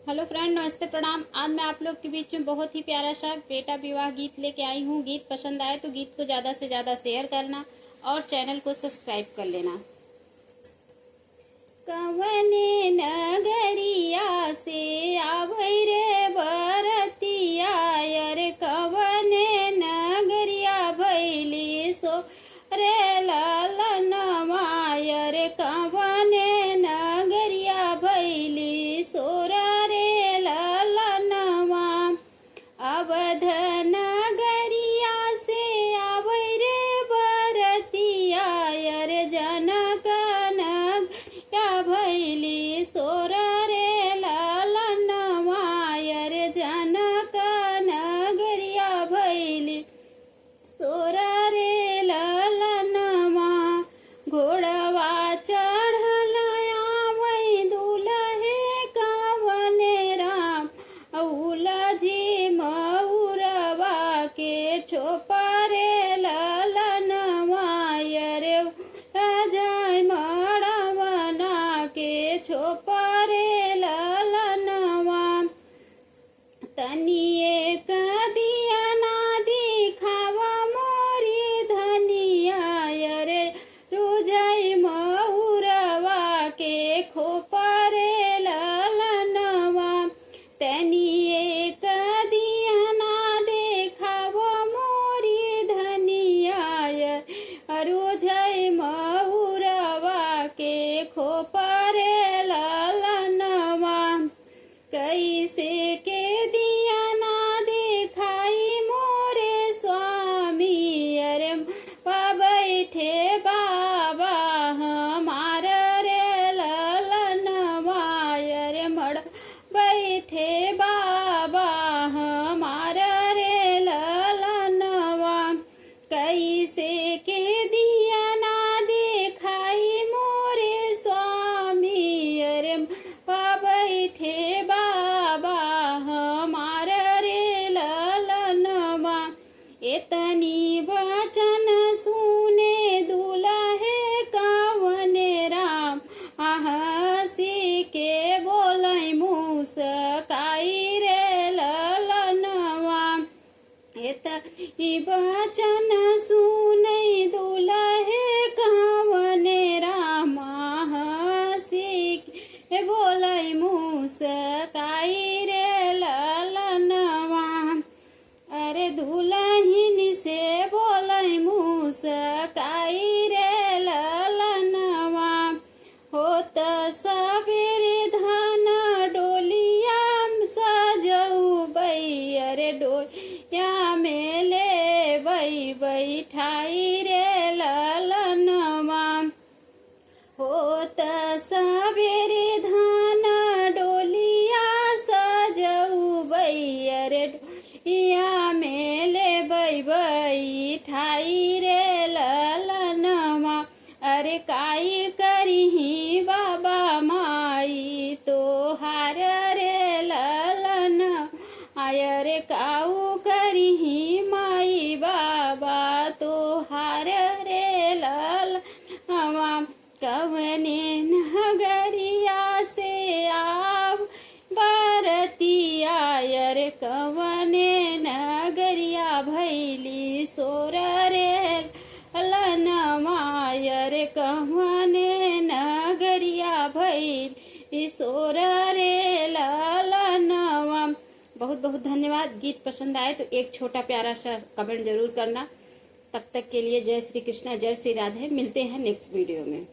Hello friend, नमस्ते, प्रणाम। आज मैं आप लोग के बीच में बहुत ही प्यारा सा बेटा विवाह गीत लेके आई हूँ। गीत पसंद आए तो गीत को ज्यादा से ज्यादा शेयर करना और चैनल को सब्सक्राइब कर लेना। कवने नगरिया से आवै रे बरतिया, अरे कवने नगरिया भैली सो रे लालनवा, अरे कवने नगरिया भैली सोरा रे लालनवा। अवध नगरिया से आवै रे बरतिया, अरे जनक नगरिया भैली सोरा रे लालनवा, अरे जनक नगरिया भैली सोरा रे लालनवा। घोड़वा चढ़ल आवै दुलहे कवने राम, उलझी मऊरवा के छोपरे लालनवा, अरे उलझै मड़वना के छोपरे लालनवा। तनिए कदिया ना दिखावा मोरी धनिया, अरे रुझै मऊरवा के खोपरे लालनवा। तनिए कदिया ना देखावो मोरी धनिया, रुझै मऊरवा के खोपरे लालनवा। कैसे के दिया ना दिखाई मोरे स्वामी, अरे बैठे बाबा हमार रे लालनवा, अरे मड़ बैठे बाबा हमार रे लालनवा। कैसे के दिया ना दिखाई मोरे स्वामी, अरे बैठे बाबा हमार रे लालनवा। एतनी वचन सुने दुलहे कवने राम, हंसी के बोलै मुस्काई रे लालनवा। एतनी वचन सुनै दुलहे कवने राम, हंसी के बोलै मुस्काई रे लालनवा। अरे दुल्हन से बोलै मुस्काई रे लालनवा। होत सबेरे धन डोलिया सजौबै, अरे डोलिया में लेबै बैठाई रे लालनवा। होत सबेरे धन डोलिया सजौबै, अरे डोलिया में लेबै बैठाई रे लालनवा। अरे काई करिही बाबा माई तोहार रे लालन, अरे काऊ करिही माई बाबा तोहार रे लालनवा। कवने नगरिया से आव बरतिया, अरे कवने नगरिया भैली सोरा रे लालनवा, अरे कवने नगरिया भैली सोरा रे लालनवा। बहुत बहुत धन्यवाद। गीत पसंद आए तो एक छोटा प्यारा सा कमेंट जरूर करना। तब तक के लिए जय श्री कृष्णा, जय श्री राधे। मिलते हैं नेक्स्ट वीडियो में।